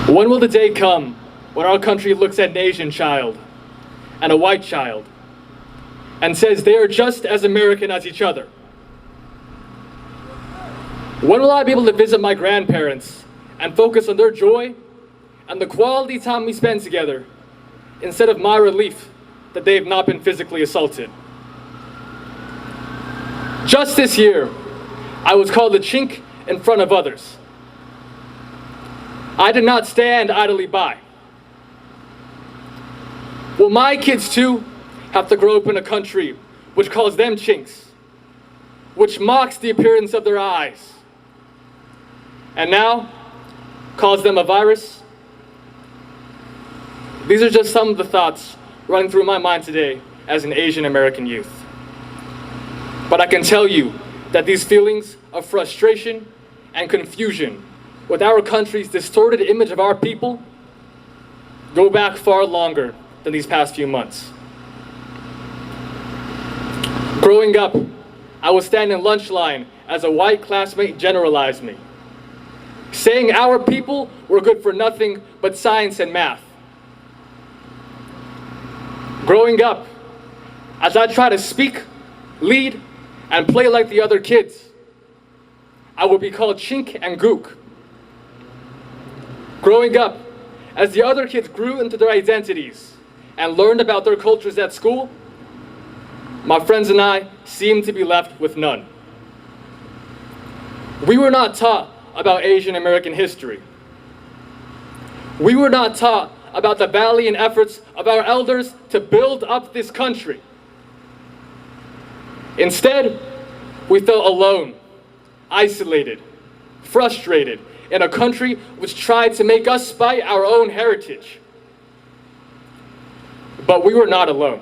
When will the day come when our country looks at an Asian child and a white child and says they are just as American as each other? When will I be able to visit my grandparents and focus on their joy and the quality time we spend together instead of my relief that they have not been physically assaulted? Just this year, I was called a chink in front of others. I did not stand idly by. Will my kids too have to grow up in a country which calls them chinks, which mocks the appearance of their eyes, and now calls them a virus? These are just some of the thoughts running through my mind today as an Asian American youth. But I can tell you that these feelings of frustration and confusion with our country's distorted image of our people go back far longer than these past few months. Growing up, I would stand in lunch line as a white classmate generalized me, saying our people were good for nothing but science and math. Growing up, as I try to speak, lead, and play like the other kids, I would be called chink and gook. Growing up, as the other kids grew into their identities and learned about their cultures at school, my friends and I seemed to be left with none. We were not taught about Asian American history. We were not taught about the valiant efforts of our elders to build up this country. Instead, we felt alone, isolated, frustrated in a country which tried to make us spite our own heritage. But we were not alone.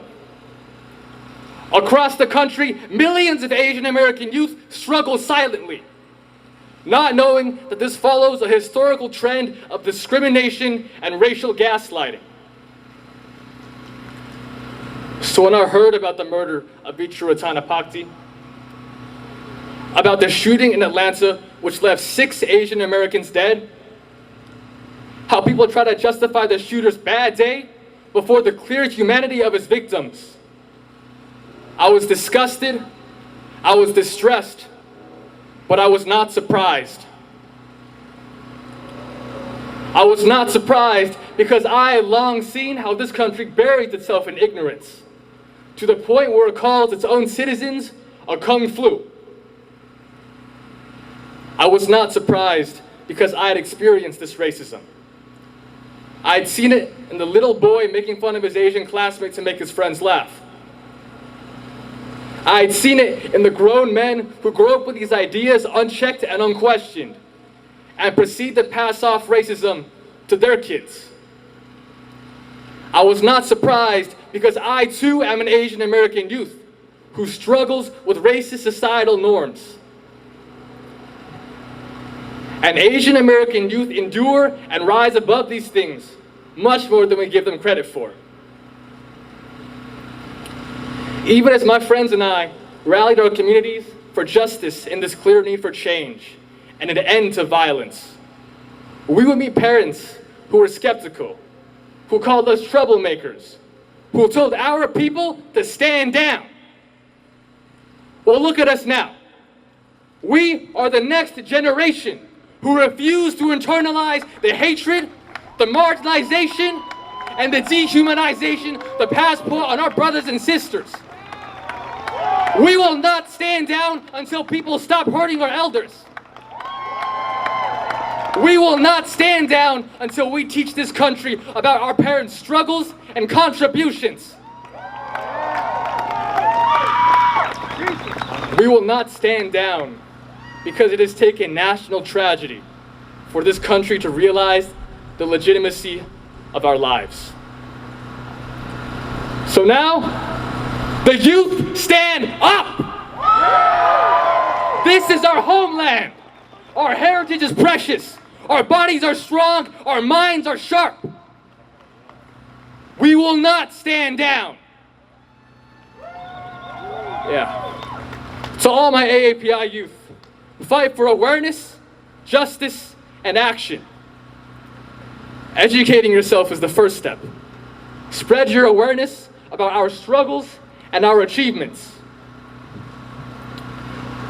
Across the country, millions of Asian American youth struggle silently, not knowing that this follows a historical trend of discrimination and racial gaslighting. So when I heard about the murder of Vichru Ratanapakdee, about the shooting in Atlanta which left 6 Asian Americans dead, how people try to justify the shooter's bad day before the clear humanity of his victims, I was disgusted, I was distressed, but I was not surprised. I was not surprised because I had long seen how this country buried itself in ignorance, to the point where it calls its own citizens a kung flu. I was not surprised because I had experienced this racism. I had seen it in the little boy making fun of his Asian classmate to make his friends laugh. I had seen it in the grown men who grew up with these ideas unchecked and unquestioned, and proceed to pass off racism to their kids. I was not surprised because I too am an Asian American youth who struggles with racist societal norms. And Asian American youth endure and rise above these things much more than we give them credit for. Even as my friends and I rallied our communities for justice in this clear need for change and an end to violence, we would meet parents who were skeptical, who called us troublemakers, who told our people to stand down. Well, look at us now. We are the next generation who refuse to internalize the hatred, the marginalization, and the dehumanization the past put on our brothers and sisters. We will not stand down until people stop hurting our elders. We will not stand down until we teach this country about our parents' struggles and contributions. We will not stand down because it has taken national tragedy for this country to realize the legitimacy of our lives. So now, the youth stand up! This is our homeland. Our heritage is precious. Our bodies are strong. Our minds are sharp. We will not stand down. To all my AAPI youth, fight for awareness, justice, and action. Educating yourself is the first step. Spread your awareness about our struggles and our achievements.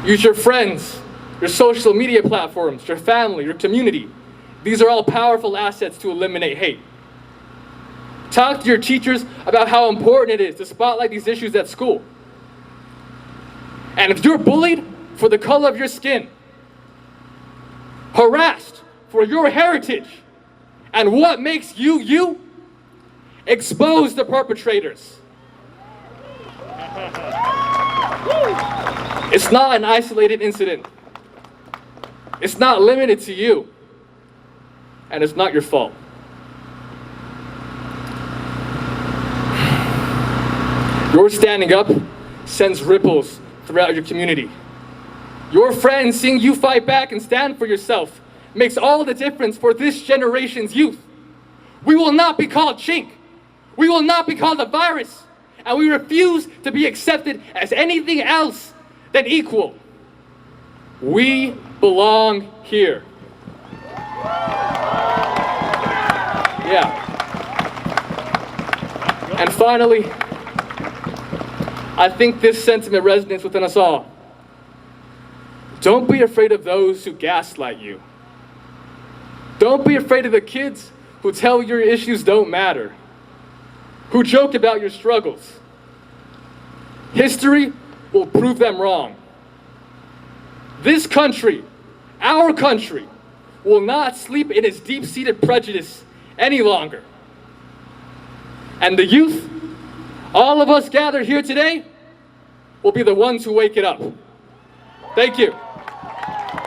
Use your friends, your social media platforms, your family, your community. These are all powerful assets to eliminate hate. Talk to your teachers about how important it is to spotlight these issues at school. And if you're bullied for the color of your skin, harassed for your heritage, and what makes you you, expose the perpetrators. It's not an isolated incident. It's not limited to you. And it's not your fault. Your standing up sends ripples throughout your community. Your friends seeing you fight back and stand for yourself makes all the difference for this generation's youth. We will not be called chink. We will not be called a virus. And we refuse to be accepted as anything else than equal. We belong here. Yeah. And finally, I think this sentiment resonates within us all. Don't be afraid of those who gaslight you. Don't be afraid of the kids who tell your issues don't matter, who joke about your struggles. History will prove them wrong. This country, our country, will not sleep in its deep-seated prejudice any longer. And the youth, all of us gathered here today, will be the ones who wake it up. Thank you.